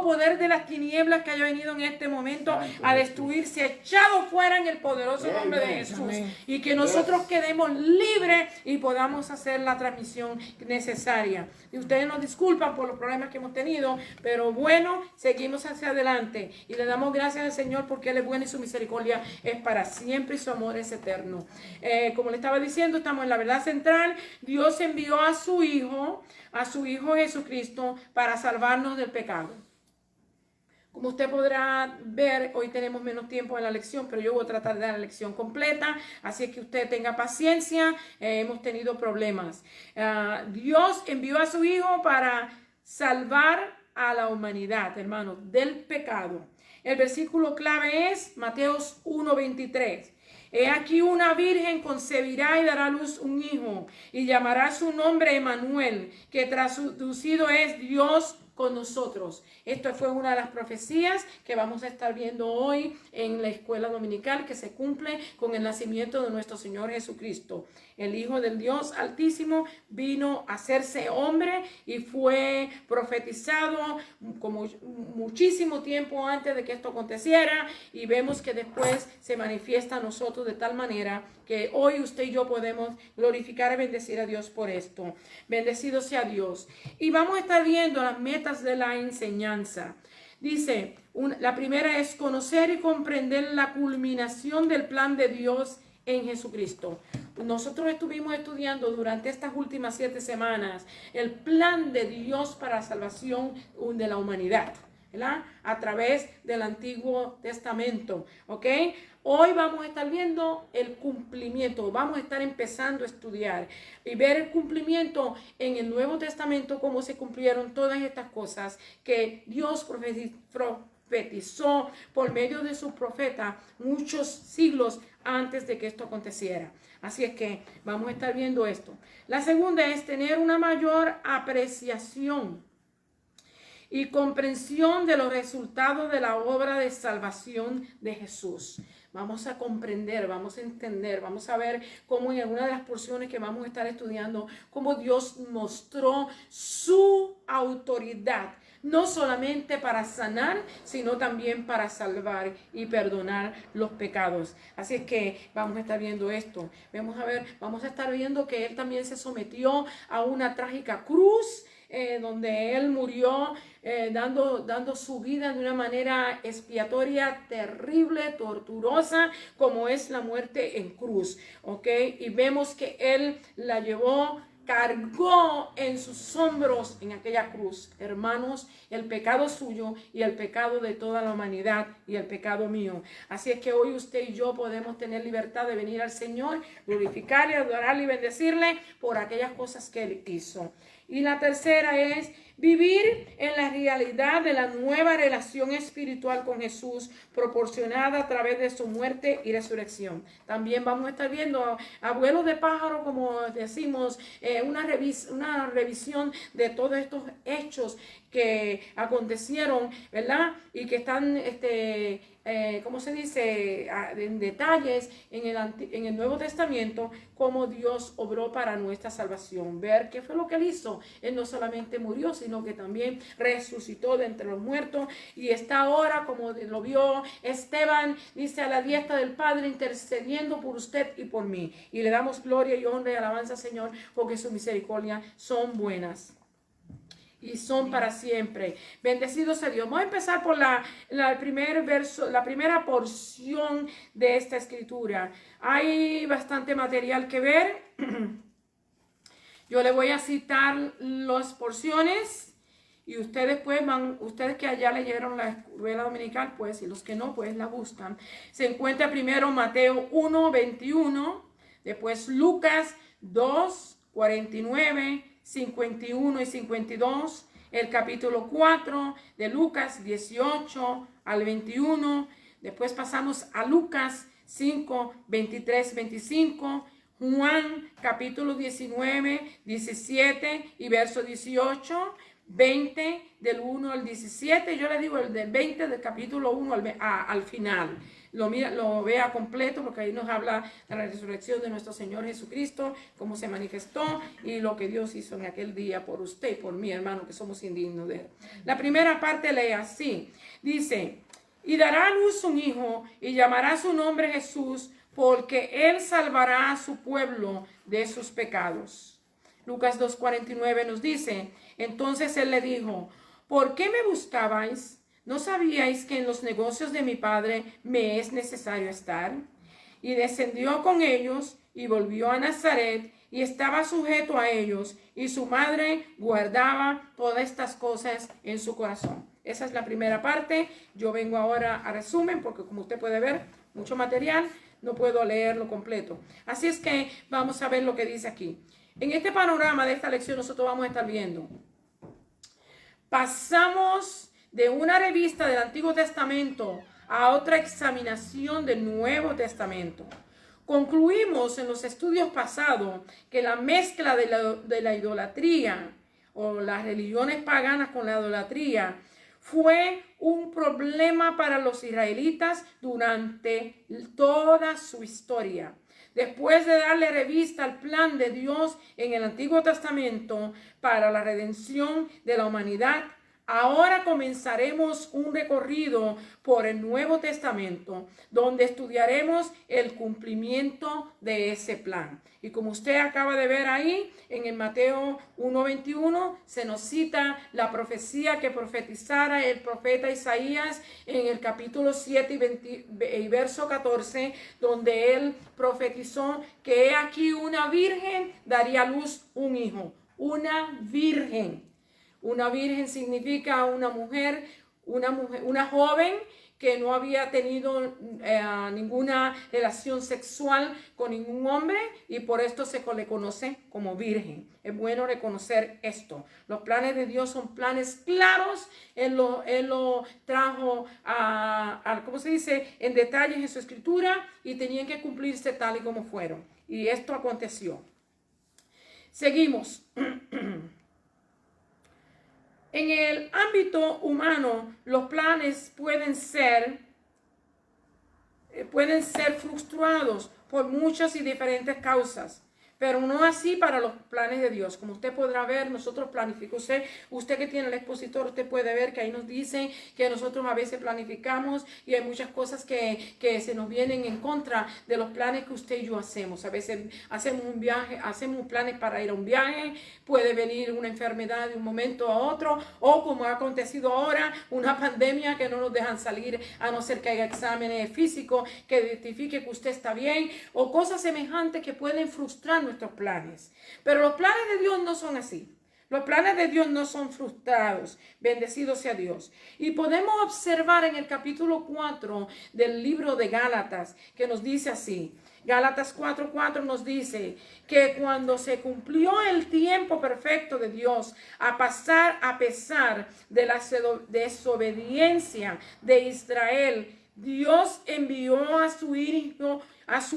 poder de las tinieblas que haya venido en este momento a destruirse, echado fuera en el poderoso nombre de Jesús. Y que nosotros quedemos libres y podamos hacer la transmisión necesaria. Y ustedes nos disculpan por los problemas que hemos tenido, pero bueno, seguimos hacia adelante. Y le damos gracias al Señor porque Él es bueno y su misericordia es para siempre y su amor es eterno. Como le estaba diciendo, estamos en la verdad central. Dios envió a su Hijo Jesucristo para salvarnos del pecado. Como usted podrá ver, hoy tenemos menos tiempo en la lección, pero yo voy a tratar de dar la lección completa, así es que usted tenga paciencia, hemos tenido problemas. Dios envió a su Hijo para salvar a la humanidad, hermanos, del pecado. El versículo clave es Mateos 1:23. He aquí una virgen concebirá y dará a luz un hijo, y llamará su nombre Emmanuel, que traducido es Dios con nosotros. Esto fue una de las profecías que vamos a estar viendo hoy en la escuela dominical, que se cumple con el nacimiento de nuestro Señor Jesucristo. El Hijo del Dios Altísimo vino a hacerse hombre y fue profetizado como muchísimo tiempo antes de que esto aconteciera, y vemos que después se manifiesta a nosotros de tal manera que hoy usted y yo podemos glorificar y bendecir a Dios por esto. Bendecido sea Dios. Y vamos a estar viendo las metas de la enseñanza. Dice, la primera es conocer y comprender la culminación del plan de Dios en Jesucristo. Nosotros estuvimos estudiando durante estas últimas 7 semanas el plan de Dios para la salvación de la humanidad, ¿verdad? A través del Antiguo Testamento, ¿ok? Hoy vamos a estar viendo el cumplimiento, vamos a estar empezando a estudiar y ver el cumplimiento en el Nuevo Testamento, cómo se cumplieron todas estas cosas que Dios profetizó por medio de su profeta muchos siglos antes de que esto aconteciera. Así es que vamos a estar viendo esto. La segunda es tener una mayor apreciación y comprensión de los resultados de la obra de salvación de Jesús. Vamos a comprender, vamos a entender, vamos a ver cómo en alguna de las porciones que vamos a estar estudiando, cómo Dios mostró su autoridad, no solamente para sanar, sino también para salvar y perdonar los pecados. Así es que vamos a estar viendo esto. Vamos a estar viendo que Él también se sometió a una trágica cruz, donde Él murió dando su vida de una manera expiatoria, terrible, torturosa, como es la muerte en cruz, ¿ok? Y vemos que Él la llevó, cargó en sus hombros en aquella cruz, hermanos, el pecado suyo y el pecado de toda la humanidad y el pecado mío. Así es que hoy usted y yo podemos tener libertad de venir al Señor, glorificarle, adorarle y bendecirle por aquellas cosas que Él hizo. Y la tercera es vivir en la realidad de la nueva relación espiritual con Jesús, proporcionada a través de su muerte y resurrección. También vamos a estar viendo a vuelo de pájaro, como decimos, una revisión de todos estos hechos que acontecieron, ¿verdad? Y que están, ¿cómo se dice? En detalles en el Nuevo Testamento, cómo Dios obró para nuestra salvación. Ver qué fue lo que Él hizo. Él no solamente murió, sino que también resucitó de entre los muertos y está ahora, como lo vio Esteban, dice, a la diestra del Padre, intercediendo por usted y por mí. Y le damos gloria y honra y alabanza, Señor, porque sus misericordias son buenas y son para siempre. Bendecido sea Dios. Vamos a empezar por el primer verso, la primera porción de esta escritura. Hay bastante material que ver. Yo le voy a citar las porciones y ustedes pues ustedes que allá leyeron la escuela dominical, pues, y los que no, pues la buscan. Se encuentra primero Mateo 1:21, después Lucas 2:49, 51 y 52, el capítulo 4 de Lucas 18 al 21, después pasamos a Lucas 5, 23, 25, Juan capítulo 19, 17 y verso 18, 20 del 1 al 17. Yo le digo el del 20 del capítulo 1 al final. Lo vea completo, porque ahí nos habla de la resurrección de nuestro Señor Jesucristo, cómo se manifestó y lo que Dios hizo en aquel día por usted y por mí, hermano, que somos indignos de él. La primera parte lee así. Dice: y dará a luz un hijo y llamará su nombre Jesús, porque él salvará a su pueblo de sus pecados. Lucas 2:49 nos dice: entonces él le dijo: ¿por qué me buscabais? ¿No sabíais que en los negocios de mi padre me es necesario estar? Y descendió con ellos y volvió a Nazaret y estaba sujeto a ellos, y su madre guardaba todas estas cosas en su corazón. Esa es la primera parte. Yo vengo ahora a resumen, porque como usted puede ver, mucho material, no puedo leerlo completo. Así es que vamos a ver lo que dice aquí. En este panorama de esta lección nosotros vamos a estar viendo. Pasamos de una revista del Antiguo Testamento a otra examinación del Nuevo Testamento. Concluimos en los estudios pasados que la mezcla de la idolatría o las religiones paganas con la idolatría fue un problema para los israelitas durante toda su historia. Después de darle revista al plan de Dios en el Antiguo Testamento para la redención de la humanidad, ahora comenzaremos un recorrido por el Nuevo Testamento, donde estudiaremos el cumplimiento de ese plan. Y como usted acaba de ver ahí, en el Mateo 1:21, se nos cita la profecía que profetizara el profeta Isaías en el capítulo 7 y verso 14, donde él profetizó que he aquí una virgen daría a luz un hijo. Una virgen. Una virgen significa una mujer, una joven que no había tenido ninguna relación sexual con ningún hombre, y por esto se le conoce como virgen. Es bueno reconocer esto. Los planes de Dios son planes claros. Él lo trajo ¿cómo se dice? En detalles en su escritura, y tenían que cumplirse tal y como fueron. Y esto aconteció. Seguimos. En el ámbito humano, los planes pueden ser frustrados por muchas y diferentes causas, pero no así para los planes de Dios. Como usted podrá ver, nosotros planificamos. Usted que tiene el expositor, usted puede ver que ahí nos dicen que nosotros a veces planificamos y hay muchas cosas que se nos vienen en contra de los planes que usted y yo hacemos. A veces hacemos un viaje, hacemos planes para ir a un viaje, puede venir una enfermedad de un momento a otro, o como ha acontecido ahora, una pandemia que no nos dejan salir a no ser que haya exámenes físicos que identifique que usted está bien, o cosas semejantes que pueden frustrar nuestros planes. Pero los planes de Dios no son así. Los planes de Dios no son frustrados. Bendecido sea Dios. Y podemos observar en el capítulo 4 del libro de Gálatas, que nos dice así. Gálatas 4:4 nos dice que cuando se cumplió el tiempo perfecto de Dios, a pesar de la desobediencia de Israel, Dios envió a su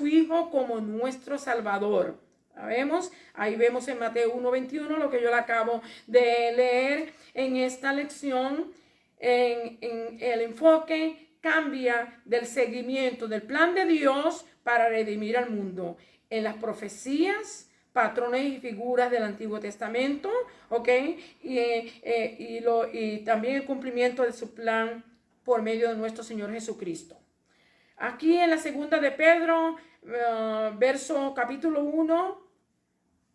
hijo como nuestro Salvador. ¿Sabemos? Ahí vemos en Mateo 1:21 lo que yo le acabo de leer en esta lección. En el enfoque cambia del seguimiento del plan de Dios para redimir al mundo en las profecías, patrones y figuras del Antiguo Testamento, ¿ok? Y también el cumplimiento de su plan por medio de nuestro Señor Jesucristo. Aquí en la segunda de Pedro, capítulo 1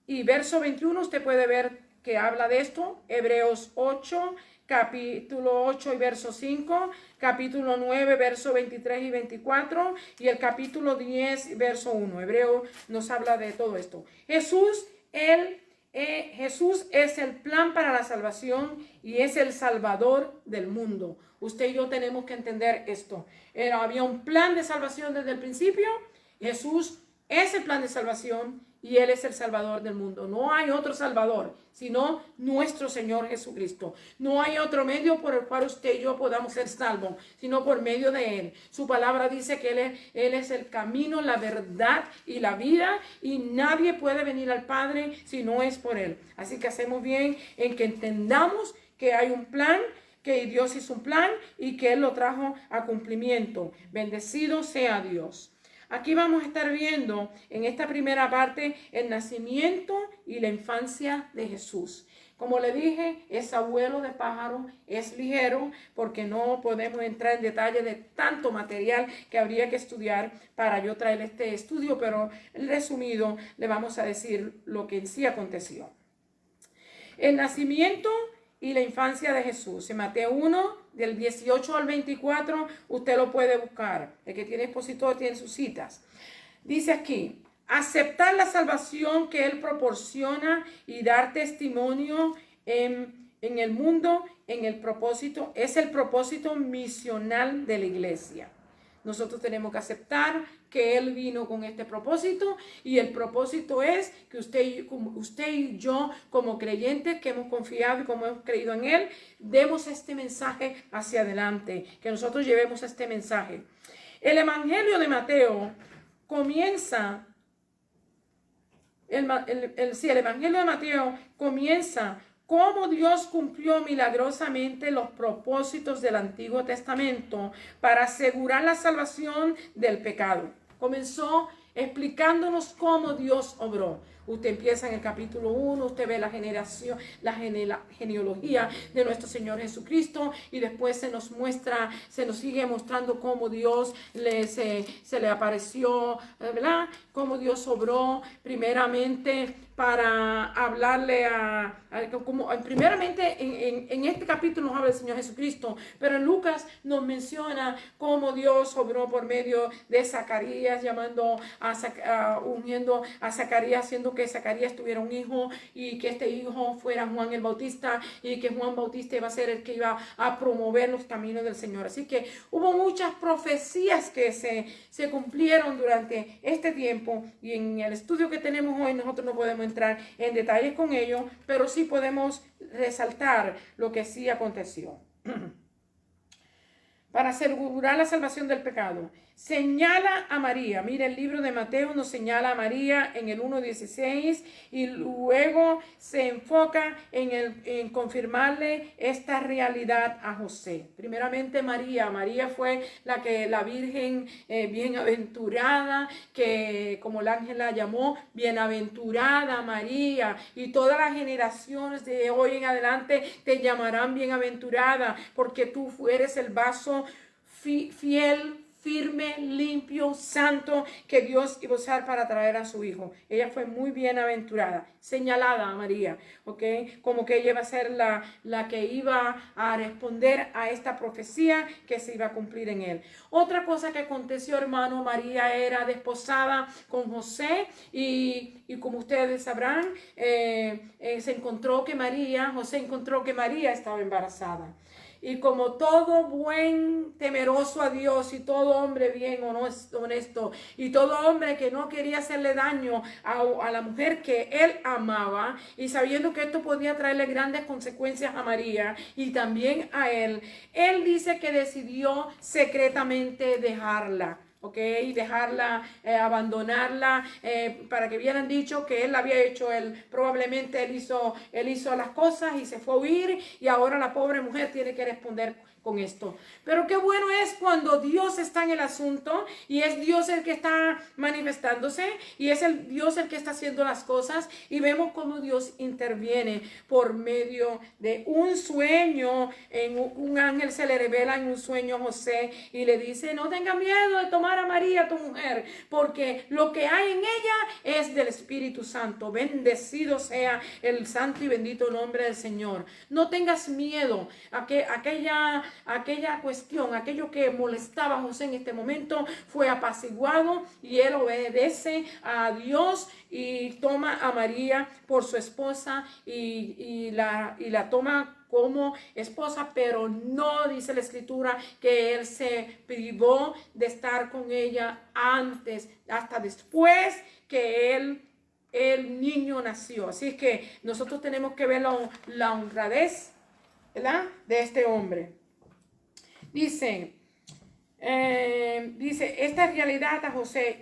y verso 21, usted puede ver que habla de esto. Hebreos 8, capítulo 8 y verso 5, capítulo 9, verso 23 y 24, y el capítulo 10, verso 1. Hebreo nos habla de todo esto. Jesús es el plan para la salvación y es el Salvador del mundo. Usted y yo tenemos que entender esto. Había un plan de salvación desde el principio. Jesús es el plan de salvación y Él es el Salvador del mundo. No hay otro Salvador, sino nuestro Señor Jesucristo. No hay otro medio por el cual usted y yo podamos ser salvos, sino por medio de Él. Su palabra dice que Él es el camino, la verdad y la vida, y nadie puede venir al Padre si no es por Él. Así que hacemos bien en que entendamos que hay un plan, que Dios hizo un plan y que Él lo trajo a cumplimiento. Bendecido sea Dios. Aquí vamos a estar viendo en esta primera parte el nacimiento y la infancia de Jesús. Como le dije, es abuelo de pájaro, es ligero porque no podemos entrar en detalle de tanto material que habría que estudiar para yo traer este estudio, pero resumido le vamos a decir lo que en sí aconteció. El nacimiento y la infancia de Jesús. En Mateo 1, del 18 al 24, usted lo puede buscar. El que tiene expositor tiene sus citas. Dice aquí: aceptar la salvación que Él proporciona y dar testimonio en el mundo, en el propósito, es el propósito misional de la iglesia. Nosotros tenemos que aceptar que Él vino con este propósito y el propósito es que usted y yo como creyentes que hemos confiado y como hemos creído en Él, demos este mensaje hacia adelante, que nosotros llevemos este mensaje. El Evangelio de Mateo comienza, el Evangelio de Mateo comienza cómo Dios cumplió milagrosamente los propósitos del Antiguo Testamento para asegurar la salvación del pecado. Comenzó explicándonos cómo Dios obró. Usted empieza en el capítulo 1, usted ve la genealogía de nuestro Señor Jesucristo y después se nos sigue mostrando cómo Dios se le apareció, ¿verdad? Cómo Dios obró primeramente para hablarle primeramente en este capítulo nos habla el Señor Jesucristo, pero en Lucas nos menciona cómo Dios obró por medio de Zacarías, ungiendo a Zacarías, haciendo que Zacarías tuviera un hijo y que este hijo fuera Juan el Bautista y que Juan Bautista iba a ser el que iba a promover los caminos del Señor. Así que hubo muchas profecías que se cumplieron durante este tiempo y en el estudio que tenemos hoy nosotros no podemos entrar en detalles con ello, pero sí podemos resaltar lo que sí aconteció. Para asegurar la salvación del pecado, señala a María. Mire, el libro de Mateo nos señala a María en el 1:16 y luego se enfoca en confirmarle esta realidad a José. Primeramente María fue la Virgen bienaventurada, que como el ángel la llamó, bienaventurada María, y todas las generaciones de hoy en adelante te llamarán bienaventurada, porque tú eres el vaso fiel, firme, limpio, santo que Dios iba a usar para traer a su hijo. Ella fue muy bienaventurada, señalada a María, ¿ok? Como que ella iba a ser la que iba a responder a esta profecía que se iba a cumplir en él. Otra cosa que aconteció, hermano, María era desposada con José y como ustedes sabrán, José encontró que María estaba embarazada. Y como todo buen temeroso a Dios y todo hombre bien honesto y todo hombre que no quería hacerle daño a la mujer que él amaba y sabiendo que esto podía traerle grandes consecuencias a María y también a él dice que decidió secretamente dejarla. ¿Ok? Dejarla, abandonarla, para que hubieran dicho que él había hecho, probablemente él hizo las cosas y se fue a huir y ahora la pobre mujer tiene que responder con esto. Pero qué bueno es cuando Dios está en el asunto y es Dios el que está manifestándose y es Dios el que está haciendo las cosas y vemos cómo Dios interviene por medio de un sueño. Un ángel se le revela en un sueño a José y le dice: no tenga miedo de tomar a María tu mujer, porque lo que hay en ella es del Espíritu Santo. Bendecido sea el santo y bendito nombre del Señor. No tengas miedo a que aquella cuestión, aquello que molestaba a José en este momento fue apaciguado y él obedece a Dios y toma a María por su esposa y la toma como esposa, pero no dice la escritura que él se privó de estar con ella antes, hasta después que el niño nació. Así es que nosotros tenemos que ver la honradez, ¿verdad?, de este hombre. Dice esta realidad a José,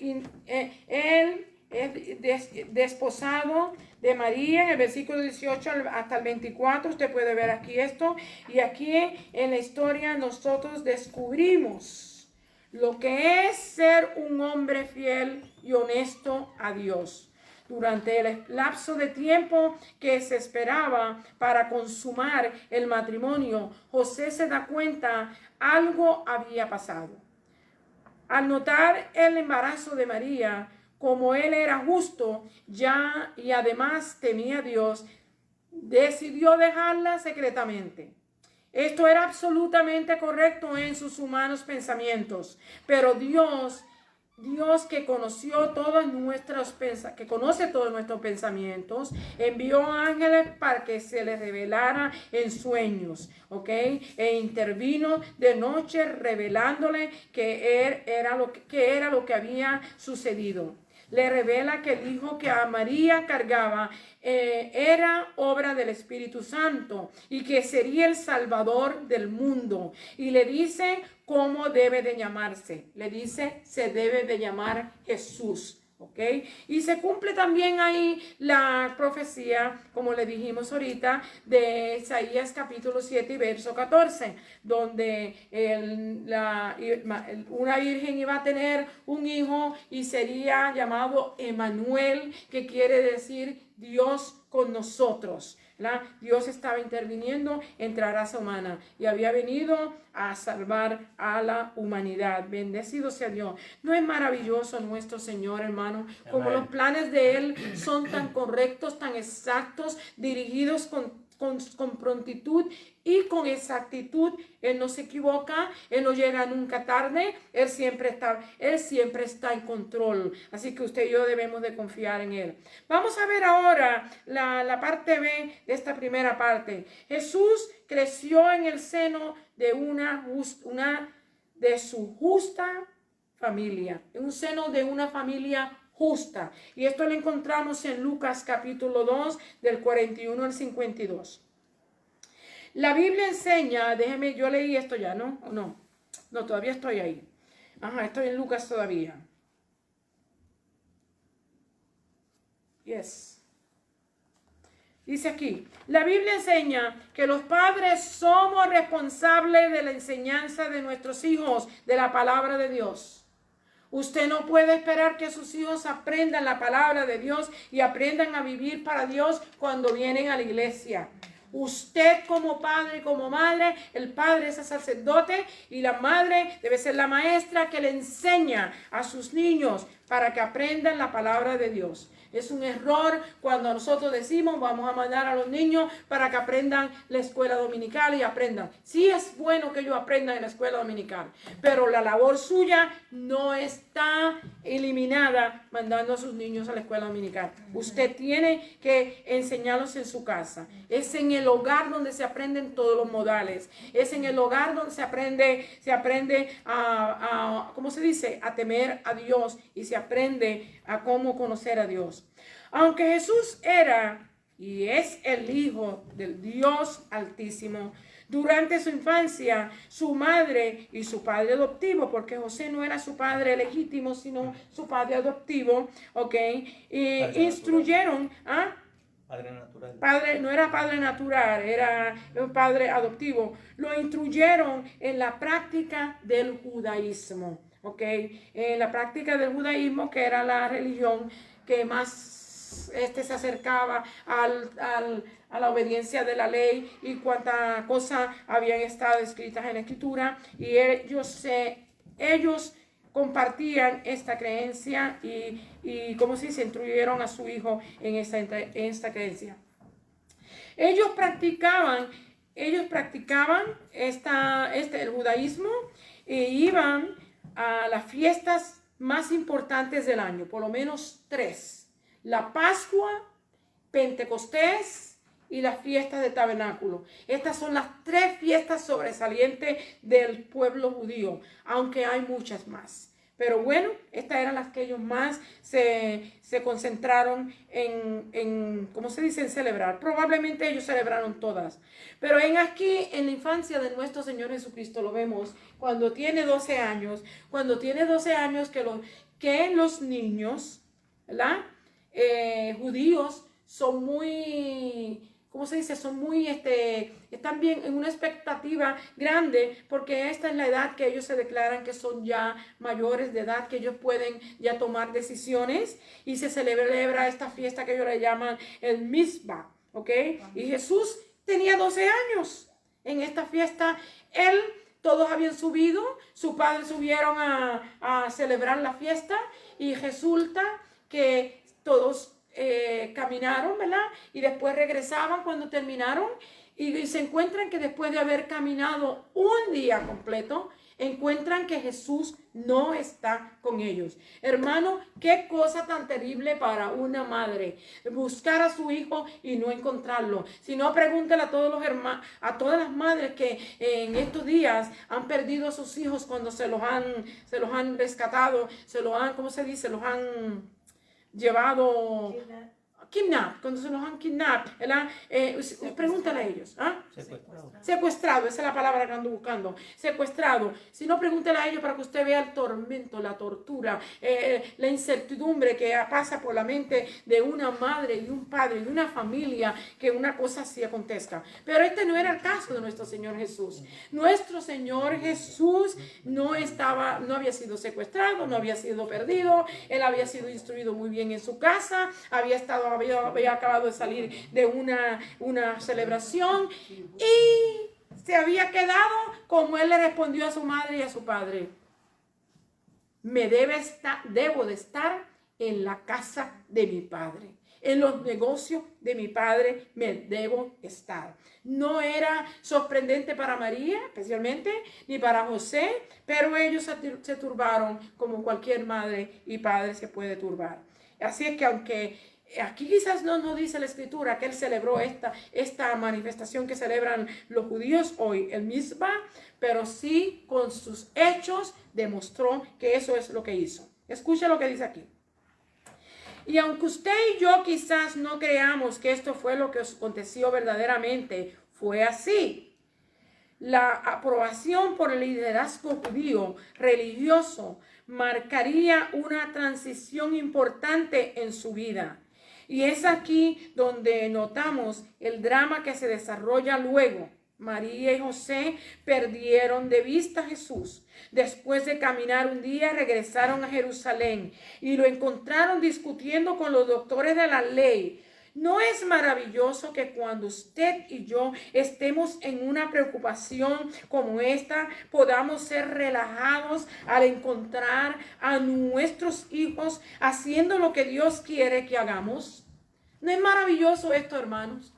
él desposado de María, en el versículo 18 hasta el 24, usted puede ver aquí esto, y aquí en la historia nosotros descubrimos lo que es ser un hombre fiel y honesto a Dios. Durante el lapso de tiempo que se esperaba para consumar el matrimonio, José se da cuenta algo había pasado. Al notar el embarazo de María, como él era justo ya y además temía a Dios, decidió dejarla secretamente. Esto era absolutamente correcto en sus humanos pensamientos, pero Dios que conoce todos nuestros pensamientos, envió ángeles para que se les revelara en sueños, ¿ok? E intervino de noche revelándole que era lo que había sucedido. Le revela que el hijo que a María cargaba era obra del Espíritu Santo y que sería el Salvador del mundo. Y le dice cómo debe de llamarse. Le dice, se debe de llamar Jesús. ¿Ok? Y se cumple también ahí la profecía, como le dijimos ahorita, de Isaías capítulo 7 y verso 14, donde una virgen iba a tener un hijo y sería llamado Emmanuel, que quiere decir Dios con nosotros. Dios estaba interviniendo entre la raza humana y había venido a salvar a la humanidad. Bendecido sea Dios. ¿No es maravilloso nuestro Señor, hermano? Como los planes de Él son tan correctos, tan exactos, dirigidos con prontitud y con exactitud. Él no se equivoca, Él no llega nunca tarde, Él siempre está en control. Así que usted y yo debemos de confiar en Él. Vamos a ver ahora la parte B de esta primera parte. Jesús creció en el seno de de su justa familia, en un seno de una familia justa. Y esto lo encontramos en Lucas capítulo 2 del 41 al 52. La Biblia enseña, déjeme, yo leí esto ya, ¿no? ¿O no? No, todavía estoy ahí. Ajá, estoy en Lucas todavía. Yes. Dice aquí, la Biblia enseña que los padres somos responsables de la enseñanza de nuestros hijos, de la palabra de Dios. Usted no puede esperar que sus hijos aprendan la palabra de Dios y aprendan a vivir para Dios cuando vienen a la iglesia. Usted como padre y como madre, el padre es el sacerdote y la madre debe ser la maestra que le enseña a sus niños para que aprendan la palabra de Dios. Es un error cuando nosotros decimos vamos a mandar a los niños para que aprendan la escuela dominical y aprendan. Sí es bueno que ellos aprendan en la escuela dominical, pero la labor suya no está eliminada mandando a sus niños a la escuela dominical. Usted tiene que enseñarlos en su casa. Es en el hogar donde se aprenden todos los modales. Es en el hogar donde se aprende ¿cómo se dice? A temer a Dios y se aprende a cómo conocer a Dios. Aunque Jesús era y es el Hijo del Dios Altísimo, durante su infancia, su madre y su padre adoptivo, porque José no era su padre legítimo, sino su padre adoptivo, ¿ok? Y instruyeron, Padre natural. No era padre natural, era un padre adoptivo. Lo instruyeron en la práctica del judaísmo, ¿ok? En la práctica del judaísmo, que era la religión que más se acercaba a la obediencia de la ley y cuántas cosas habían estado escritas en la escritura, y ellos compartían esta creencia y como si se instruyeron a su hijo en esta creencia. Ellos practicaban el judaísmo e iban a las fiestas más importantes del año, por lo menos 3. La Pascua, Pentecostés y las fiestas de tabernáculo. Estas son las 3 fiestas sobresalientes del pueblo judío, aunque hay muchas más. Pero bueno, estas eran las que ellos más se concentraron en ¿cómo se dice? En celebrar. Probablemente ellos celebraron todas. Pero en la infancia de nuestro Señor Jesucristo lo vemos cuando tiene 12 años. Cuando tiene 12 años que los niños ¿verdad? Judíos son muy, ¿cómo se dice? Son muy, están bien en una expectativa grande, porque esta es la edad que ellos se declaran que son ya mayores de edad, que ellos pueden ya tomar decisiones, y se celebra esta fiesta que ellos le llaman el Mizbah, ¿ok? Y Jesús tenía 12 años en esta fiesta. Todos habían subido, sus padres subieron a celebrar la fiesta, y resulta que todos caminaron, ¿verdad? Y después regresaban cuando terminaron, y se encuentran que después de haber caminado un día completo, encuentran que Jesús no está con ellos. Hermano, qué cosa tan terrible para una madre, buscar a su hijo y no encontrarlo. Si no, pregúntale a todos los hermanos, a todas las madres que en estos días han perdido a sus hijos cuando se los han rescatado, ¿cómo se dice? Los han llevado kidnap, cuando se los han kidnapped, ¿verdad? Pregúntale a ellos. ¿Ah? Secuestrado, esa es la palabra que ando buscando. Secuestrado. Si no, pregúntale a ellos para que usted vea el tormento, la tortura, la incertidumbre que pasa por la mente de una madre y un padre y de una familia, que una cosa así acontezca. Pero este no era el caso de nuestro Señor Jesús. Nuestro Señor Jesús no había sido secuestrado, no había sido perdido. Él había sido instruido muy bien en su casa, había acabado de salir de una celebración, y se había quedado como él le respondió a su madre y a su padre: debo de estar en la casa de mi padre, en los negocios de mi padre me debo estar. No era sorprendente para María, especialmente, ni para José, pero ellos se turbaron como cualquier madre y padre se puede turbar. Así es que, aunque aquí quizás no nos dice la escritura que él celebró esta manifestación que celebran los judíos hoy, el Mizbah, pero sí con sus hechos demostró que eso es lo que hizo. Escucha lo que dice aquí. Y aunque usted y yo quizás no creamos que esto fue lo que aconteció verdaderamente, fue así. La aprobación por el liderazgo judío religioso marcaría una transición importante en su vida. Y es aquí donde notamos el drama que se desarrolla luego. María y José perdieron de vista a Jesús. Después de caminar un día, regresaron a Jerusalén y lo encontraron discutiendo con los doctores de la ley. ¿No es maravilloso que cuando usted y yo estemos en una preocupación como esta, podamos ser relajados al encontrar a nuestros hijos haciendo lo que Dios quiere que hagamos? ¿No es maravilloso esto, hermanos?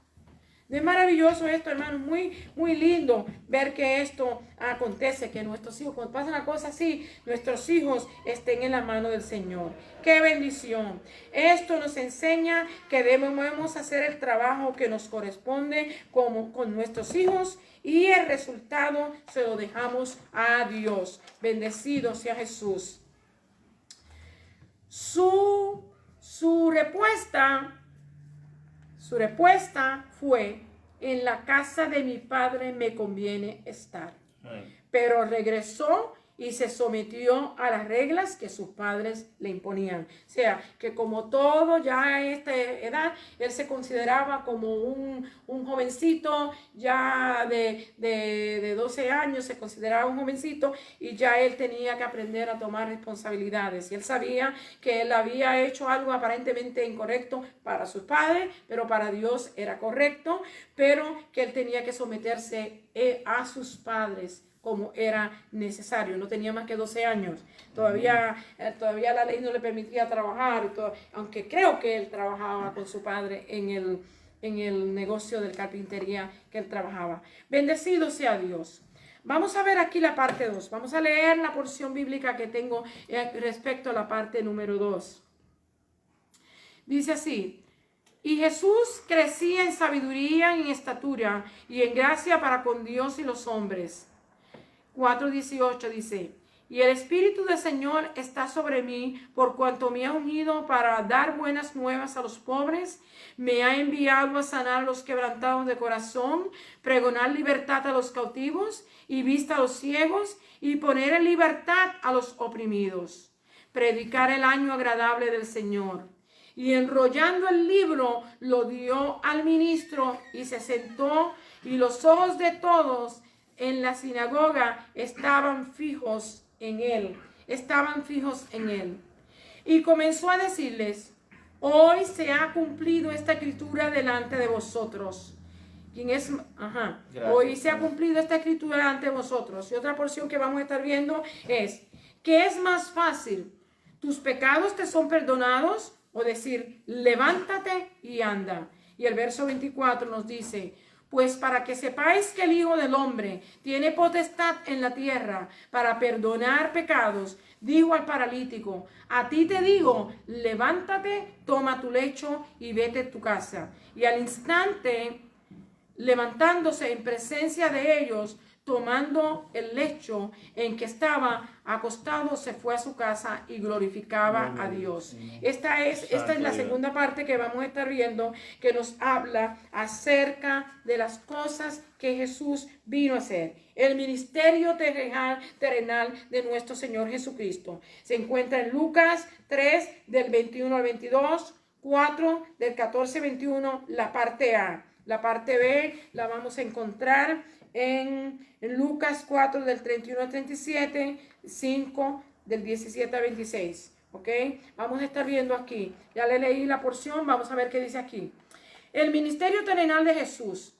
¿No es maravilloso esto, hermanos? Muy, muy lindo ver que esto acontece, que nuestros hijos, cuando pasa una cosa así, nuestros hijos estén en la mano del Señor. ¡Qué bendición! Esto nos enseña que debemos hacer el trabajo que nos corresponde con nuestros hijos, y el resultado se lo dejamos a Dios. Bendecido sea Jesús. Su respuesta fue: en la casa de mi padre me conviene estar. Pero regresó y se sometió a las reglas que sus padres le imponían. O sea, que como todo ya a esta edad, él se consideraba como un jovencito ya de 12 años, se consideraba un jovencito, y ya él tenía que aprender a tomar responsabilidades. Y él sabía que él había hecho algo aparentemente incorrecto para sus padres, pero para Dios era correcto, pero que él tenía que someterse a sus padres como era necesario. No tenía más que 12 años. Todavía la ley no le permitía trabajar, aunque creo que él trabajaba con su padre en el negocio de carpintería que él trabajaba. Bendecido sea Dios. Vamos a ver aquí la parte 2. Vamos a leer la porción bíblica que tengo respecto a la parte número 2. Dice así: y Jesús crecía en sabiduría, en estatura y en gracia para con Dios y los hombres. 4:18 dice: y el Espíritu del Señor está sobre mí, por cuanto me ha ungido para dar buenas nuevas a los pobres, me ha enviado a sanar a los quebrantados de corazón, pregonar libertad a los cautivos y vista a los ciegos, y poner en libertad a los oprimidos, predicar el año agradable del Señor. Y enrollando el libro, lo dio al ministro y se sentó, y los ojos de todos en la sinagoga estaban fijos en él. Estaban fijos en él. Y comenzó a decirles: hoy se ha cumplido esta escritura delante de vosotros. ¿Quién es? Hoy se ha cumplido esta escritura delante de vosotros. Y otra porción que vamos a estar viendo es: ¿qué es más fácil? ¿Tus pecados te son perdonados? O decir, levántate y anda. Y el verso 24 nos dice: pues para que sepáis que el Hijo del Hombre tiene potestad en la tierra para perdonar pecados, dijo al paralítico: a ti te digo, levántate, toma tu lecho y vete a tu casa. Y al instante, levantándose en presencia de ellos, tomando el lecho en que estaba acostado, se fue a su casa y glorificaba a Dios. Esta es la segunda parte que vamos a estar viendo, que nos habla acerca de las cosas que Jesús vino a hacer. El ministerio terrenal de nuestro Señor Jesucristo se encuentra en Lucas 3, del 21 al 22, 4, del 14 al 21, la parte A. La parte B la vamos a encontrar en Lucas 4, del 31 al 37, 5, del 17 al 26. ¿Ok? Vamos a estar viendo aquí. Ya le leí la porción, vamos a ver qué dice aquí. El ministerio terrenal de Jesús.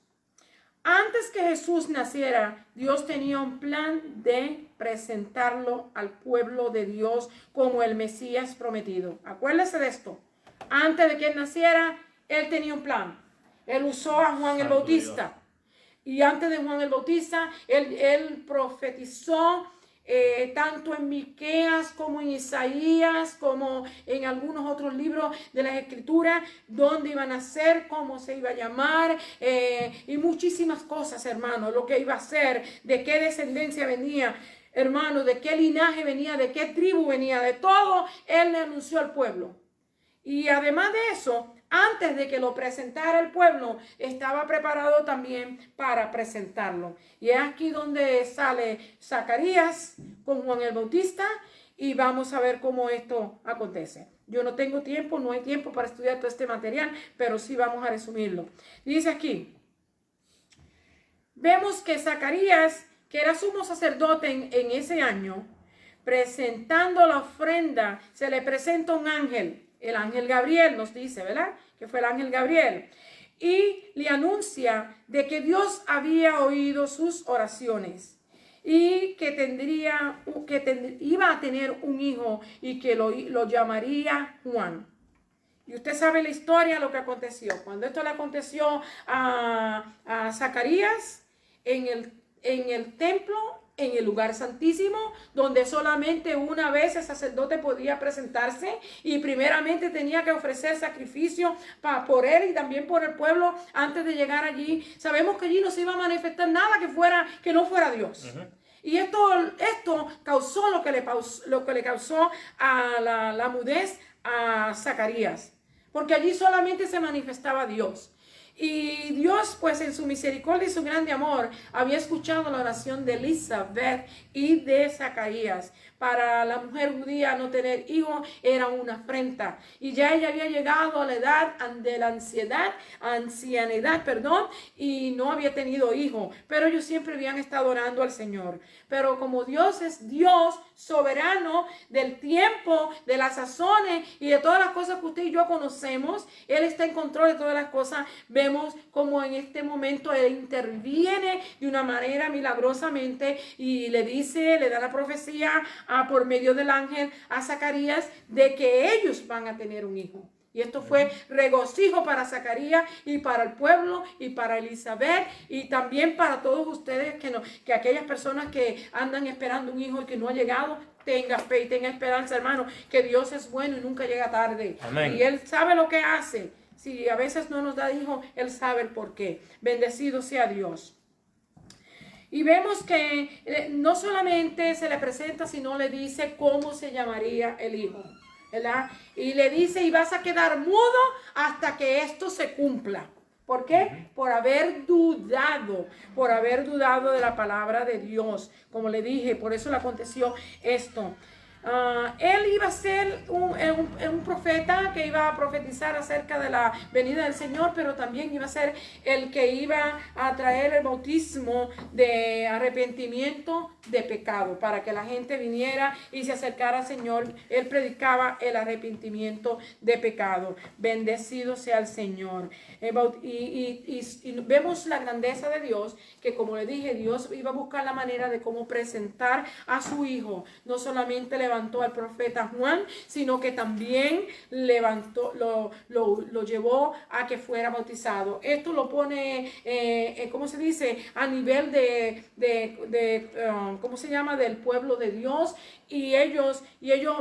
Antes que Jesús naciera, Dios tenía un plan de presentarlo al pueblo de Dios como el Mesías prometido. Acuérdese de esto. Antes de que él naciera, él tenía un plan. Él usó a Juan el Bautista. Y antes de Juan el Bautista, él profetizó tanto en Miqueas como en Isaías, como en algunos otros libros de las Escrituras, dónde iban a ser, cómo se iba a llamar, y muchísimas cosas, hermano, lo que iba a ser, de qué descendencia venía, hermano, de qué linaje venía, de qué tribu venía, de todo, él le anunció al pueblo. Y además de eso, antes de que lo presentara el pueblo, estaba preparado también para presentarlo. Y es aquí donde sale Zacarías con Juan el Bautista, y vamos a ver cómo esto acontece. Yo no tengo tiempo, no hay tiempo para estudiar todo este material, pero sí vamos a resumirlo. Dice aquí, vemos que Zacarías, que era sumo sacerdote en ese año, presentando la ofrenda, se le presenta un ángel. El ángel Gabriel nos dice, ¿verdad? Que fue el ángel Gabriel. Y le anuncia de que Dios había oído sus oraciones y que iba a tener un hijo y que lo llamaría Juan. Y usted sabe la historia, lo que aconteció. Cuando esto le aconteció a Zacarías en el templo, en el lugar santísimo, donde solamente una vez el sacerdote podía presentarse y primeramente tenía que ofrecer sacrificio por él y también por el pueblo antes de llegar allí. Sabemos que allí no se iba a manifestar nada que no fuera Dios. Y esto causó lo que le causó a la mudez a Zacarías, porque allí solamente se manifestaba Dios. Y Dios, pues en su misericordia y su grande amor, había escuchado la oración de Elizabeth y de Zacarías. Para la mujer judía no tener hijo era una afrenta. Y ya ella había llegado a la edad de la ancianidad, y no había tenido hijo. Pero ellos siempre habían estado orando al Señor. Pero como Dios es Dios soberano del tiempo, de las sazones y de todas las cosas que usted y yo conocemos, Él está en control de todas las cosas. Vemos como en este momento Él interviene de una manera milagrosamente y le da la profecía por medio del ángel a Zacarías de que ellos van a tener un hijo. Y esto fue regocijo para Zacarías y para el pueblo y para Elizabeth y también para todos ustedes que aquellas personas que andan esperando un hijo y que no ha llegado, tenga fe y tenga esperanza, hermano, que Dios es bueno y nunca llega tarde. Amén. Y Él sabe lo que hace. Si a veces no nos da hijo, Él sabe el por qué. Bendecido sea Dios. Y vemos que no solamente se le presenta, sino le dice cómo se llamaría el hijo, ¿verdad? Y le dice, y vas a quedar mudo hasta que esto se cumpla. ¿Por qué? Por haber dudado de la palabra de Dios. Como le dije, por eso le aconteció esto. Él iba a ser un profeta que iba a profetizar acerca de la venida del Señor, pero también iba a ser el que iba a traer el bautismo de arrepentimiento de pecado, para que la gente viniera y se acercara al Señor. Él predicaba el arrepentimiento de pecado. Bendecido sea el Señor. Y vemos la grandeza de Dios, que como le dije, Dios iba a buscar la manera de cómo presentar a su Hijo. No solamente levantó al profeta Juan, sino que también lo llevó a que fuera bautizado. Esto lo pone, ¿cómo se dice? A nivel ¿cómo se llama? Del pueblo de Dios. Y ellos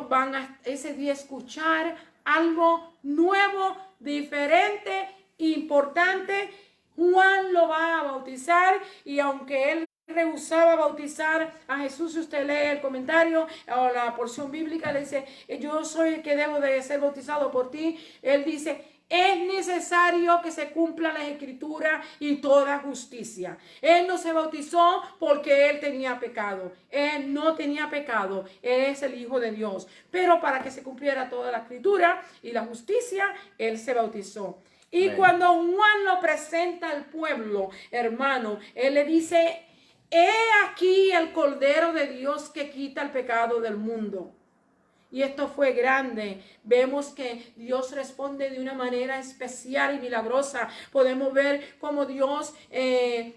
van a ese día escuchar algo nuevo, diferente, importante. Juan lo va a bautizar, y aunque él rehusaba bautizar a Jesús, si usted lee el comentario o la porción bíblica, le dice: yo soy el que debo de ser bautizado por ti. Él dice: es necesario que se cumpla la escritura y toda justicia. Él no se bautizó porque él tenía pecado. Él no tenía pecado. Él es el Hijo de Dios. Pero para que se cumpliera toda la escritura y la justicia, él se bautizó. Y Amén. Cuando Juan lo presenta al pueblo, hermano, él le dice: he aquí el Cordero de Dios que quita el pecado del mundo. Y esto fue grande. Vemos que Dios responde de una manera especial y milagrosa. Podemos ver cómo Dios,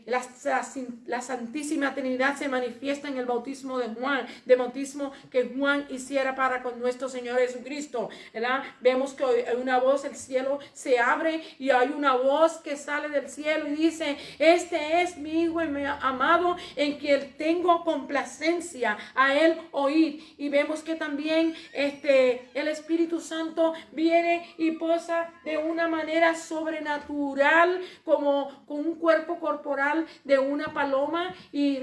la Santísima Trinidad, se manifiesta en el bautismo de Juan, de bautismo que Juan hiciera para con nuestro Señor Jesucristo, ¿verdad? Vemos que hay una voz, el cielo se abre y hay una voz que sale del cielo y dice: este es mi Hijo amado, en quien tengo complacencia, a él oíd. Y vemos que también el Espíritu Santo viene y posa de una manera sobrenatural, como con un cuerpo corporal de una paloma, y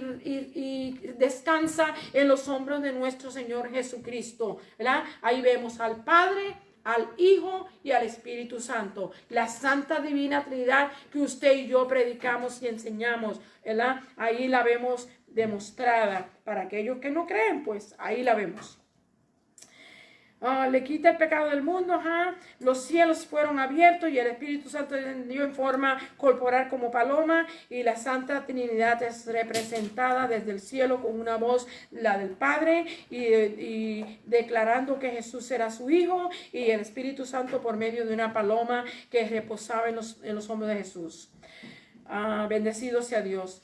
descansa en los hombros de nuestro Señor Jesucristo, ¿verdad? Ahí vemos al Padre, al Hijo y al Espíritu Santo, la Santa Divina Trinidad que usted y yo predicamos y enseñamos, ¿verdad? Ahí la vemos demostrada. Para aquellos que no creen, pues ahí la vemos. Le quita el pecado del mundo. Los cielos fueron abiertos y el Espíritu Santo descendió en forma corporal como paloma, y la Santa Trinidad es representada desde el cielo con una voz, la del Padre, y declarando que Jesús era su Hijo, y el Espíritu Santo por medio de una paloma que reposaba en los hombros de Jesús. Bendecido sea Dios.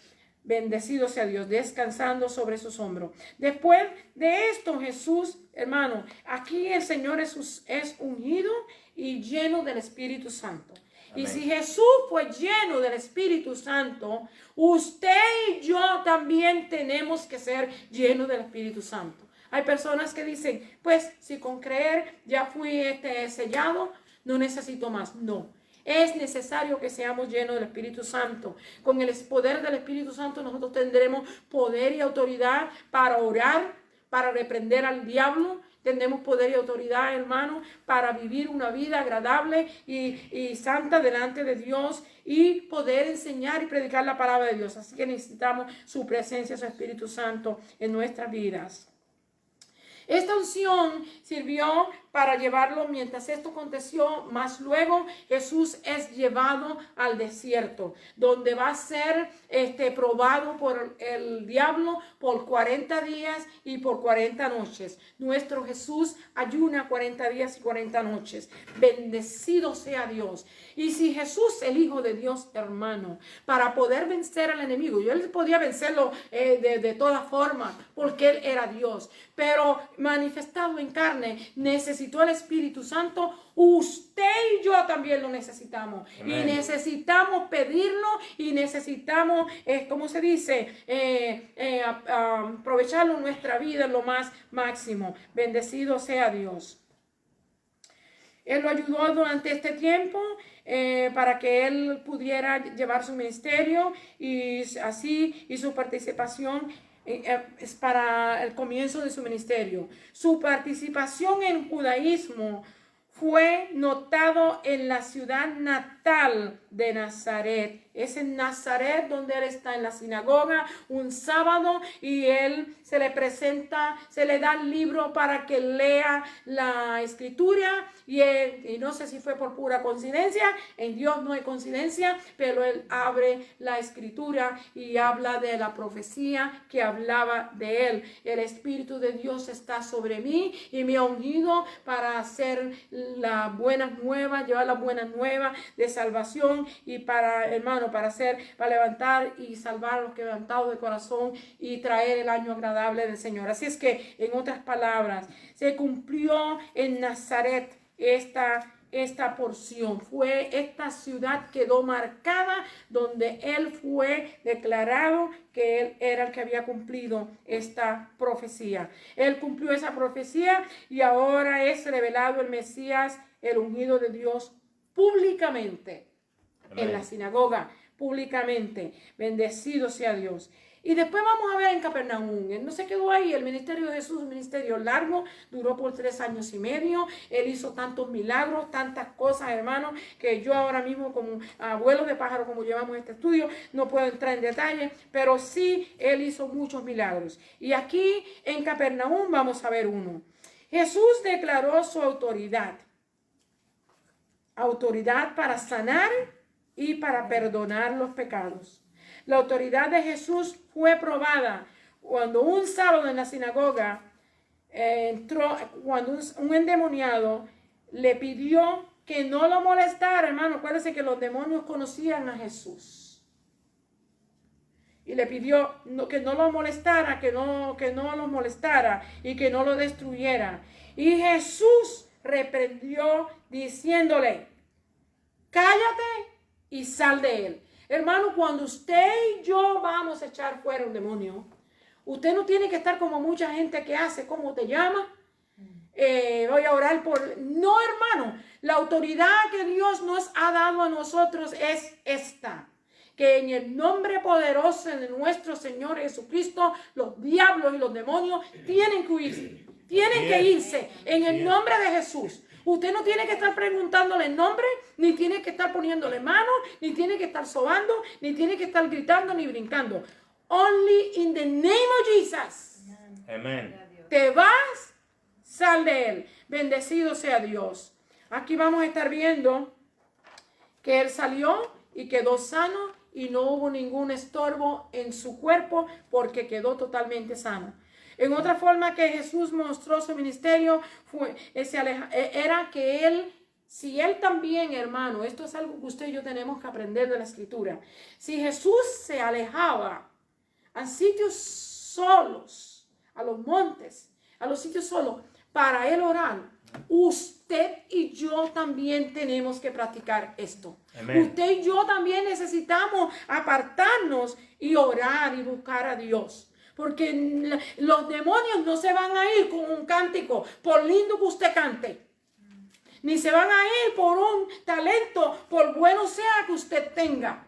Bendecido sea Dios, descansando sobre sus hombros. Después de esto, Jesús, hermano, aquí el Señor Jesús es ungido y lleno del Espíritu Santo. Amén. Y si Jesús fue lleno del Espíritu Santo, usted y yo también tenemos que ser llenos del Espíritu Santo. Hay personas que dicen: pues si con creer ya fui sellado, no necesito más. No. Es necesario que seamos llenos del Espíritu Santo. Con el poder del Espíritu Santo nosotros tendremos poder y autoridad para orar, para reprender al diablo. Tendremos poder y autoridad, hermano, para vivir una vida agradable y santa delante de Dios, y poder enseñar y predicar la palabra de Dios. Así que necesitamos su presencia, su Espíritu Santo en nuestras vidas. Esta unción sirvió para llevarlo mientras esto aconteció, más luego Jesús es llevado al desierto, donde va a ser probado por el diablo por 40 días y por 40 noches. Nuestro Jesús ayuna 40 días y 40 noches. Bendecido sea Dios. Y si Jesús, el Hijo de Dios, hermano, para poder vencer al enemigo, él podía vencerlo de todas formas, porque él era Dios, pero manifestado en carne, necesitó el Espíritu Santo. Usted y yo también lo necesitamos. Amén. Y necesitamos pedirlo, y necesitamos, ¿cómo se dice? Aprovecharlo en nuestra vida en lo más máximo. Bendecido sea Dios. Él lo ayudó durante este tiempo para que él pudiera llevar su ministerio, y así, y su participación es para el comienzo de su ministerio. Su participación en judaísmo fue notado en la ciudad natal de Nazaret. Es en Nazaret donde él está en la sinagoga un sábado y él se le presenta, se le da el libro para que lea la escritura y no sé si fue por pura coincidencia, en Dios no hay coincidencia, pero él abre la escritura y habla de la profecía que hablaba de él. El Espíritu de Dios está sobre mí y me ha ungido para hacer las buenas nuevas, llevar las buenas nuevas de salvación y para, hermano, para levantar y salvar a los quebrantados de corazón y traer el año agradable del Señor. Así es que, en otras palabras, se cumplió en Nazaret esta porción. Esta ciudad quedó marcada donde él fue declarado que él era el que había cumplido esta profecía. Él cumplió esa profecía y ahora es revelado el Mesías, el ungido de Dios, públicamente. Amén. En la sinagoga, públicamente. Bendecido sea Dios. Y después vamos a ver en Capernaum. Él no se quedó ahí. El ministerio de Jesús, un ministerio largo, duró por 3 años y medio. Él hizo tantos milagros, tantas cosas, hermanos, que yo ahora mismo, como abuelo de pájaro, como llevamos este estudio, no puedo entrar en detalle, pero sí, él hizo muchos milagros. Y aquí en Capernaum vamos a ver uno. Jesús declaró su autoridad. Autoridad para sanar y para perdonar los pecados. La autoridad de Jesús fue probada cuando un sábado en la sinagoga cuando un endemoniado le pidió que no lo molestara, hermano. Acuérdense que los demonios conocían a Jesús. Y le pidió que no lo molestara, que no lo molestara y que no lo destruyera. Y Jesús reprendió diciéndole: cállate y sal de él. Hermano, cuando usted y yo vamos a echar fuera un demonio, usted no tiene que estar como mucha gente que hace: ¿cómo te llamas? Voy a orar por... No, hermano, la autoridad que Dios nos ha dado a nosotros es esta: que en el nombre poderoso de nuestro Señor Jesucristo, los diablos y los demonios tienen que huirse. Tienen que irse en el nombre de Jesús. Usted no tiene que estar preguntándole el nombre, ni tiene que estar poniéndole mano, ni tiene que estar sobando, ni tiene que estar gritando, ni brincando. Only in the name of Jesus. Amén. Te vas, sal de él. Bendecido sea Dios. Aquí vamos a estar viendo que él salió y quedó sano y no hubo ningún estorbo en su cuerpo porque quedó totalmente sano. En otra forma que Jesús mostró su ministerio era que él, si él también, hermano, esto es algo que usted y yo tenemos que aprender de la Escritura. Si Jesús se alejaba a sitios solos, a los montes, a los sitios solos, para él orar, usted y yo también tenemos que practicar esto. Amén. Usted y yo también necesitamos apartarnos y orar y buscar a Dios. Porque los demonios no se van a ir con un cántico, por lindo que usted cante. Ni se van a ir por un talento, por bueno sea que usted tenga.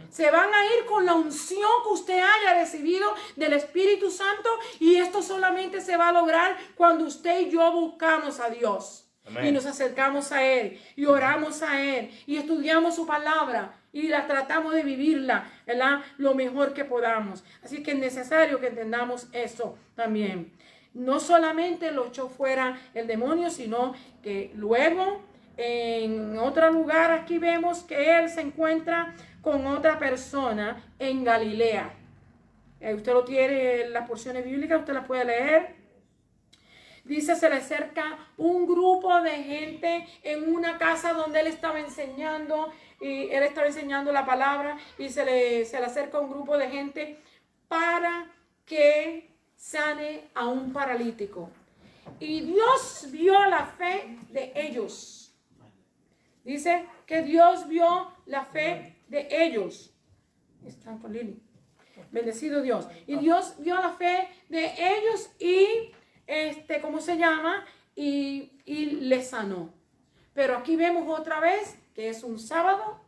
Se van a ir con la unción que usted haya recibido del Espíritu Santo. Y esto solamente se va a lograr cuando usted y yo buscamos a Dios. Amén. Y nos acercamos a Él y oramos a Él y estudiamos su palabra y la tratamos de vivirla, ¿verdad?, lo mejor que podamos. Así que es necesario que entendamos eso también. No solamente lo echó fuera el demonio, sino que luego en otro lugar aquí vemos que él se encuentra con otra persona en Galilea. Usted lo tiene en las porciones bíblicas, usted las puede leer. Dice, se le acerca un grupo de gente en una casa donde él estaba enseñando, y él estaba enseñando la palabra, y se le acerca un grupo de gente para que sane a un paralítico. Y Dios vio la fe de ellos. Dice que Dios vio la fe de ellos. Están con Lili. Bendecido Dios. Y Dios vio la fe de ellos y ¿cómo se llama? Y le sanó. Pero aquí vemos otra vez que es un sábado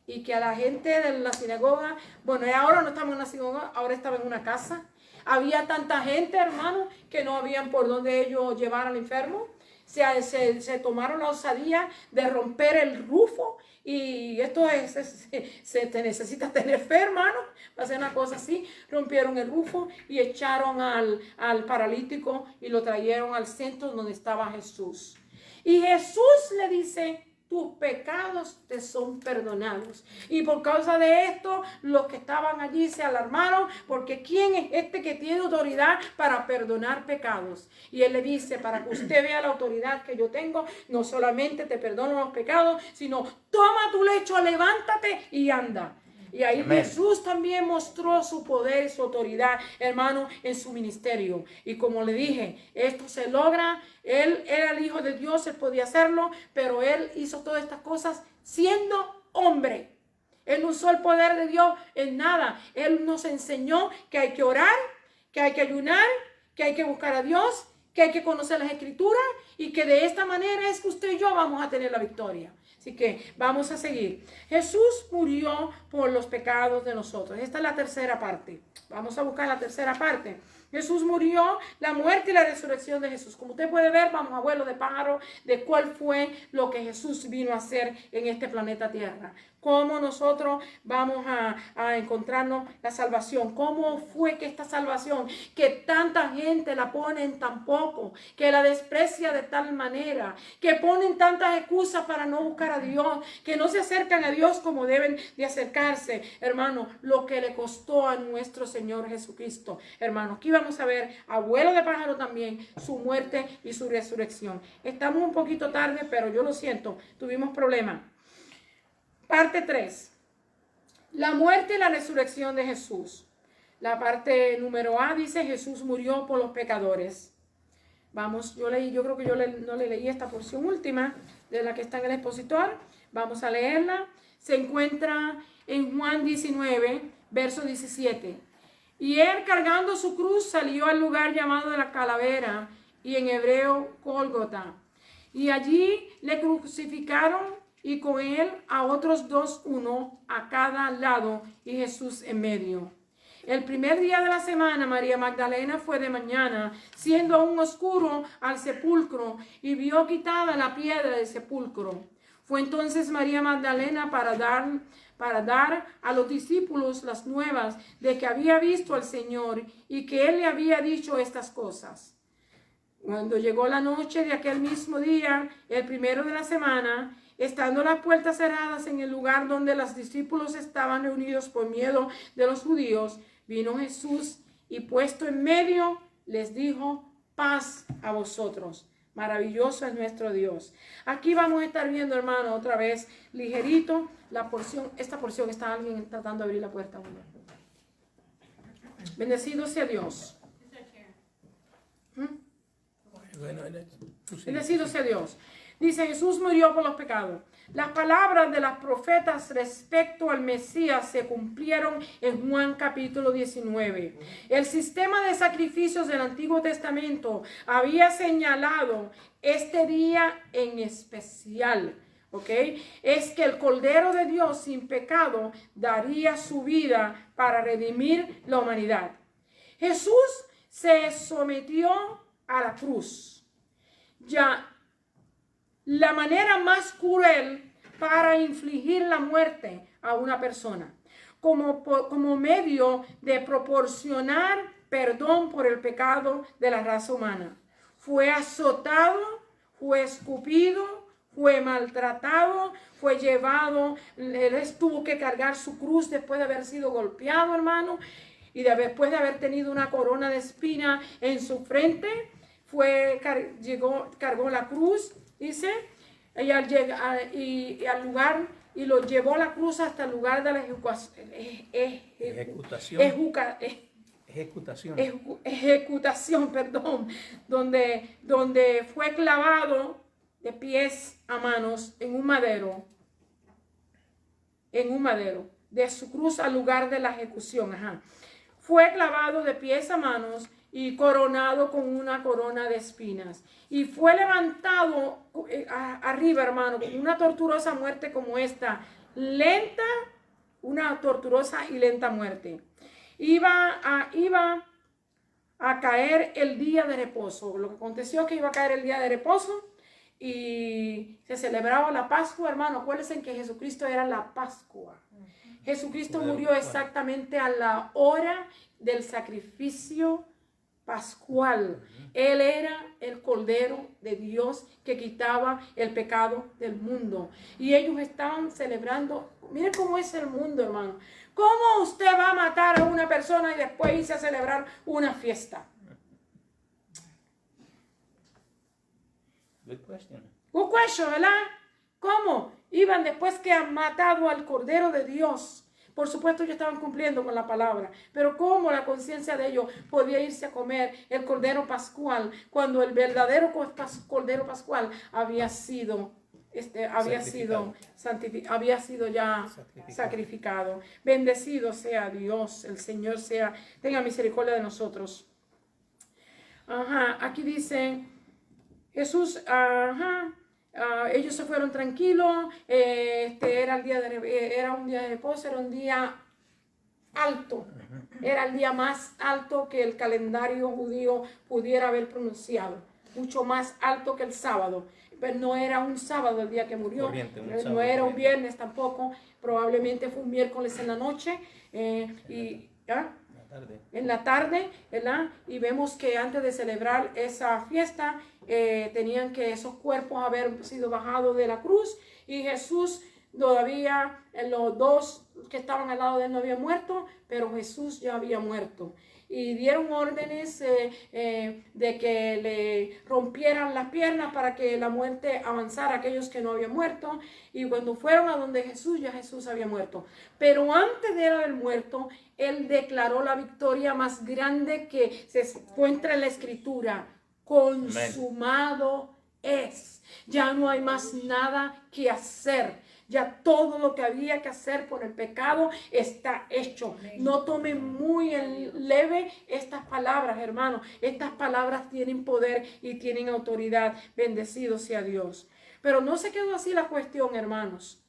y que a la gente de la sinagoga, bueno, ahora no estamos en una sinagoga, ahora estaba en una casa. Había tanta gente, hermano, que no habían por dónde ellos llevar al enfermo. se tomaron la osadía de romper el rufo. Y esto se necesita tener fe, hermano, para hacer una cosa así. Rompieron el rufo y echaron al paralítico y lo trajeron al centro donde estaba Jesús. Y Jesús le dice: tus pecados te son perdonados. Y por causa de esto, los que estaban allí se alarmaron, porque ¿quién es este que tiene autoridad para perdonar pecados? Y él le dice: para que usted vea la autoridad que yo tengo, no solamente te perdono los pecados, sino toma tu lecho, levántate y anda. Y ahí Amén. Jesús también mostró su poder y su autoridad, hermano, en su ministerio. Y como le dije, esto se logra. Él era el Hijo de Dios, él podía hacerlo, pero él hizo todas estas cosas siendo hombre. Él no usó el poder de Dios en nada. Él nos enseñó que hay que orar, que hay que ayunar, que hay que buscar a Dios, que hay que conocer las Escrituras y que de esta manera es que usted y yo vamos a tener la victoria. Así que vamos a seguir. Jesús murió por los pecados de nosotros. Esta es la tercera parte. Vamos a buscar la tercera parte. Jesús murió, la muerte y la resurrección de Jesús. Como usted puede ver, vamos a vuelo de pájaro de cuál fue lo que Jesús vino a hacer en este planeta Tierra. Cómo nosotros vamos a encontrarnos la salvación. Cómo fue que esta salvación, que tanta gente la pone en tan poco, que la desprecia de tal manera, que ponen tantas excusas para no buscar a Dios, que no se acercan a Dios como deben de acercarse. Hermano, lo que le costó a nuestro Señor Jesucristo. Hermano, aquí vamos a ver a vuelo de pájaro también su muerte y su resurrección. Estamos un poquito tarde, pero yo lo siento, tuvimos problemas. Parte 3. La muerte y la resurrección de Jesús. La parte número A dice: Jesús murió por los pecadores. Vamos, yo creo que no le leí esta porción última de la que está en el expositor. Vamos a leerla. Se encuentra en Juan 19, verso 17. Y él, cargando su cruz, salió al lugar llamado de la calavera, y en hebreo Gólgota. Y allí le crucificaron, y con él a otros dos, uno a cada lado, y Jesús en medio. El primer día de la semana, María Magdalena fue de mañana, siendo aún oscuro, al sepulcro, y vio quitada la piedra del sepulcro. Fue entonces María Magdalena para dar a los discípulos las nuevas de que había visto al Señor y que él le había dicho estas cosas. Cuando llegó la noche de aquel mismo día, el primero de la semana, estando las puertas cerradas en el lugar donde los discípulos estaban reunidos por miedo de los judíos, vino Jesús y puesto en medio les dijo: paz a vosotros. Maravilloso es nuestro Dios. Aquí vamos a estar viendo, hermano, otra vez ligerito la porción. Esta porción está alguien tratando de abrir la puerta. Bendecido sea Dios. Bendecido sea Dios. Dice: Jesús murió por los pecados. Las palabras de las profetas respecto al Mesías se cumplieron en Juan capítulo 19. El sistema de sacrificios del Antiguo Testamento había señalado este día en especial. ¿Ok? Es que el Cordero de Dios sin pecado daría su vida para redimir la humanidad. Jesús se sometió a la cruz. Ya la manera más cruel para infligir la muerte a una persona, como medio de proporcionar perdón por el pecado de la raza humana. Fue azotado, fue escupido, fue maltratado, fue llevado, él tuvo que cargar su cruz después de haber sido golpeado, hermano, y después de haber tenido una corona de espina en su frente. Cargó la cruz, dice, ella llega y al lugar, y lo llevó la cruz hasta el lugar de la ejecutación, donde fue clavado de pies a manos en un madero, de su cruz al lugar de la ejecución. Fue clavado de pies a manos y coronado con una corona de espinas. Y fue levantado arriba, hermano, con una torturosa muerte como esta. Lenta, una torturosa y lenta muerte. Iba a caer el día de reposo. Lo que aconteció es que iba a caer el día de reposo. y se celebraba la Pascua, hermano. Acuérdense que Jesucristo era la Pascua. Jesucristo murió exactamente a la hora del sacrificio pascual. Él era el Cordero de Dios que quitaba el pecado del mundo. Y ellos estaban celebrando. Miren cómo es el mundo, hermano. ¿Cómo usted va a matar a una persona y después irse a celebrar una fiesta? Good question. Good question, ¿verdad? ¿Cómo? Iban después que han matado al Cordero de Dios. Por supuesto, ellos estaban cumpliendo con la palabra, pero ¿cómo la conciencia de ellos podía irse a comer el Cordero Pascual cuando el verdadero Cordero Pascual había sido ya sacrificado? Bendecido sea Dios, el Señor tenga misericordia de nosotros. Aquí dice Jesús, ellos se fueron tranquilos, era un día de reposo, era un día alto, era el día más alto que el calendario judío pudiera haber pronunciado, mucho más alto que el sábado, pero no era un sábado el día que murió, no era un viernes tampoco, probablemente fue un miércoles en la noche, en la tarde, ¿verdad? Y vemos que antes de celebrar esa fiesta, tenían que esos cuerpos haber sido bajados de la cruz, y Jesús todavía, los dos que estaban al lado de él no habían muerto, pero Jesús ya había muerto. Y dieron órdenes de que le rompieran las piernas para que la muerte avanzara a aquellos que no habían muerto. Y cuando fueron a donde Jesús, ya Jesús había muerto. Pero antes de haber muerto, él declaró la victoria más grande que se encuentra en la Escritura. Consumado es. Ya no hay más nada que hacer. Ya todo lo que había que hacer por el pecado está hecho. No tomen muy en leve estas palabras, hermanos. Estas palabras tienen poder y tienen autoridad. Bendecido sea Dios. Pero no se quedó así la cuestión, hermanos.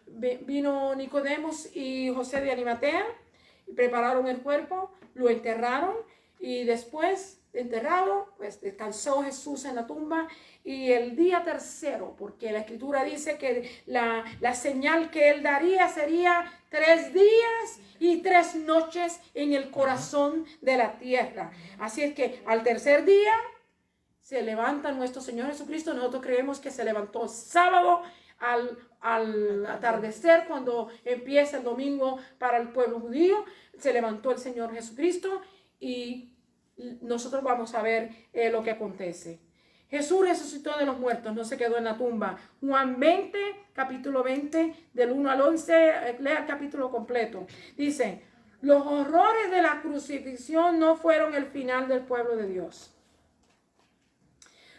Vino Nicodemos y José de Arimatea, prepararon el cuerpo, lo enterraron, y después de enterrado, pues descansó Jesús en la tumba. Y el día tercero, porque la Escritura dice que la señal que él daría sería 3 días y 3 noches en el corazón de la tierra. Así es que al tercer día se levanta nuestro Señor Jesucristo. Nosotros creemos que se levantó sábado al atardecer, cuando empieza el domingo para el pueblo judío. Se levantó el Señor Jesucristo y nosotros vamos a ver lo que acontece. Jesús resucitó de los muertos, no se quedó en la tumba. Juan 20, capítulo 20, del 1 al 11, lea el capítulo completo. Dice: los horrores de la crucifixión no fueron el final del pueblo de Dios.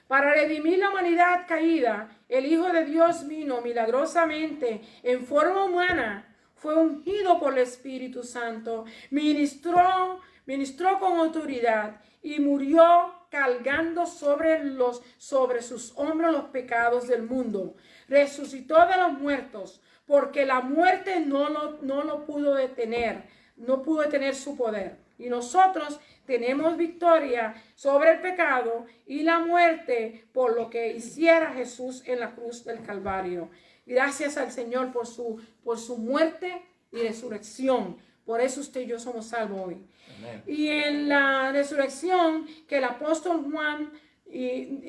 Para redimir la humanidad caída, el Hijo de Dios vino milagrosamente en forma humana, fue ungido por el Espíritu Santo, ministró con autoridad y murió cargando sobre sus hombros los pecados del mundo. Resucitó de los muertos, porque la muerte no lo pudo detener, no pudo detener su poder. Y nosotros tenemos victoria sobre el pecado y la muerte por lo que hiciera Jesús en la cruz del Calvario. Gracias al Señor por su muerte y resurrección. Por eso usted y yo somos salvos hoy. Amén. Y en la resurrección que el apóstol Juan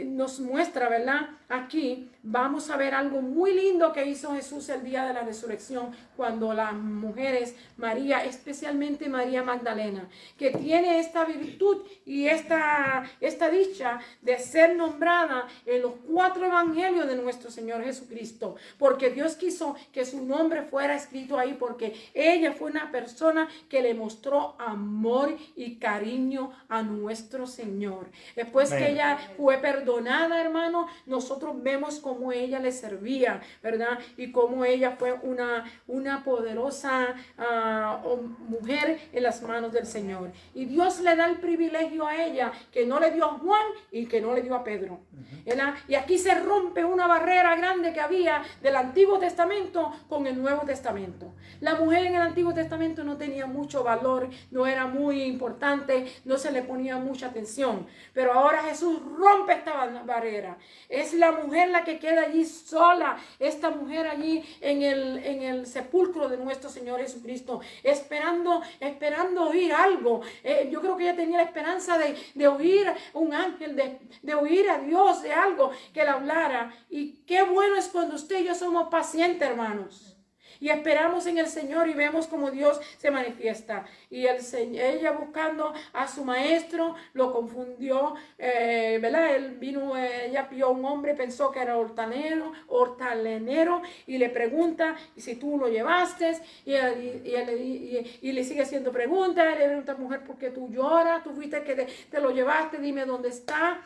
nos muestra, ¿verdad? Aquí vamos a ver algo muy lindo que hizo Jesús el día de la resurrección, cuando las mujeres, María, especialmente María Magdalena, que tiene esta virtud y esta dicha de ser nombrada en los 4 evangelios de nuestro Señor Jesucristo, porque Dios quiso que su nombre fuera escrito ahí, porque ella fue una persona que le mostró amor y cariño a nuestro Señor. Después que ella fue perdonada, hermano, nosotros vemos cómo ella le servía, ¿verdad? Y cómo ella fue una poderosa mujer en las manos del Señor. Y Dios le da el privilegio a ella que no le dio a Juan y que no le dio a Pedro, ¿verdad? Y aquí se rompe una barrera grande que había del Antiguo Testamento con el Nuevo Testamento. La mujer en el Antiguo Testamento no tenía mucho valor, no era muy importante, no se le ponía mucha atención. Pero ahora Jesús rompe esta barrera. Es la mujer la que queda allí sola, esta mujer allí en el sepulcro de nuestro Señor Jesucristo, esperando oír algo. Yo creo que ella tenía la esperanza de oír un ángel, de oír a Dios, de algo que le hablara. Y qué bueno es cuando usted y yo somos pacientes, hermanos. Y esperamos en el Señor y vemos como Dios se manifiesta. Y ella buscando a su maestro, lo confundió, ¿verdad? Ella vio a un hombre, pensó que era hortalenero, y le pregunta si tú lo llevaste. Y le sigue haciendo preguntas. Le pregunta, mujer, ¿por qué tú lloras? Tú fuiste que te lo llevaste, dime dónde está.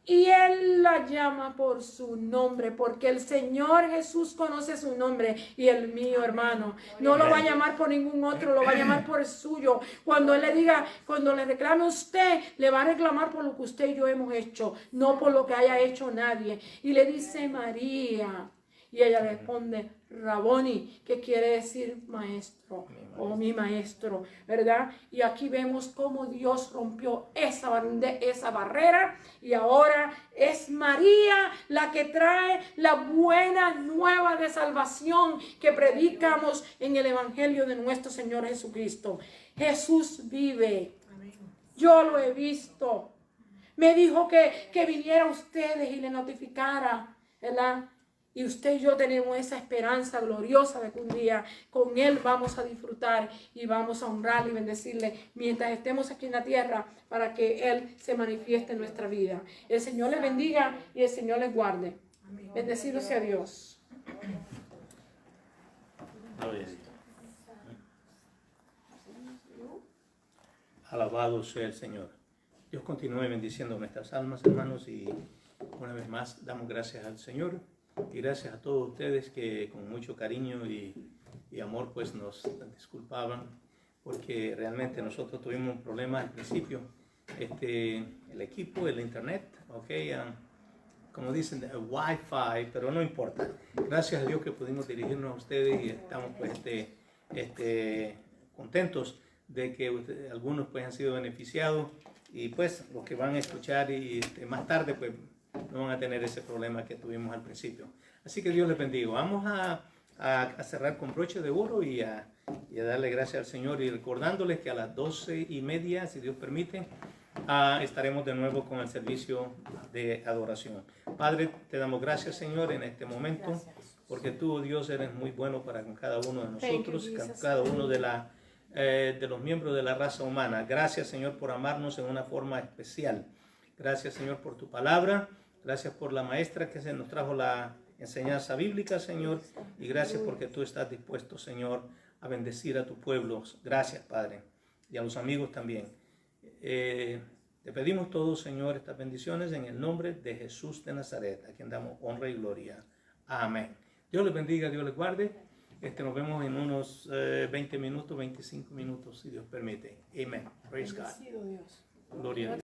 Y él la llama por su nombre, porque el Señor Jesús conoce su nombre y el mío, hermano. No lo va a llamar por ningún otro, lo va a llamar por el suyo. Cuando él le diga, cuando le reclame a usted, le va a reclamar por lo que usted y yo hemos hecho, no por lo que haya hecho nadie. Y le dice María. Y ella responde, Raboni, que quiere decir maestro o mi maestro, ¿verdad? Y aquí vemos cómo Dios rompió esa barrera y ahora es María la que trae la buena nueva de salvación que predicamos en el Evangelio de nuestro Señor Jesucristo. Jesús vive. Yo lo he visto. Me dijo que viniera a ustedes y le notificara, ¿verdad? Y usted y yo tenemos esa esperanza gloriosa de que un día con Él vamos a disfrutar y vamos a honrarle y bendecirle mientras estemos aquí en la tierra para que Él se manifieste en nuestra vida. El Señor les bendiga y el Señor les guarde. Bendecido sea Dios. Alabado sea el Señor. Dios continúe bendiciendo nuestras almas, hermanos, y una vez más damos gracias al Señor. Y gracias a todos ustedes que con mucho cariño y amor pues nos disculpaban porque realmente nosotros tuvimos un problema al principio. El equipo, el internet, como dicen, el Wi-Fi, pero no importa. Gracias a Dios que pudimos dirigirnos a ustedes y estamos pues contentos de que algunos pues han sido beneficiados y pues los que van a escuchar y más tarde pues no van a tener ese problema que tuvimos al principio. Así que Dios les bendiga. Vamos a cerrar con broche de oro y a darle gracias al Señor y recordándoles que a las 12:30, si Dios permite, estaremos de nuevo con el servicio de adoración. Padre, te damos gracias, Señor, en este momento, porque tú, Dios, eres muy bueno para con cada uno de nosotros, con cada uno de los miembros de la raza humana. Gracias, Señor, por amarnos en una forma especial. Gracias, Señor, por tu palabra. Gracias por la maestra que se nos trajo la enseñanza bíblica, Señor. Y gracias porque tú estás dispuesto, Señor, a bendecir a tu pueblo. Gracias, Padre. Y a los amigos también. Te pedimos todos, Señor, estas bendiciones en el nombre de Jesús de Nazaret, a quien damos honra y gloria. Amén. Dios les bendiga, Dios les guarde. Nos vemos en unos 20 minutos, 25 minutos, si Dios permite. Amén. Praise God. Gloria a Dios.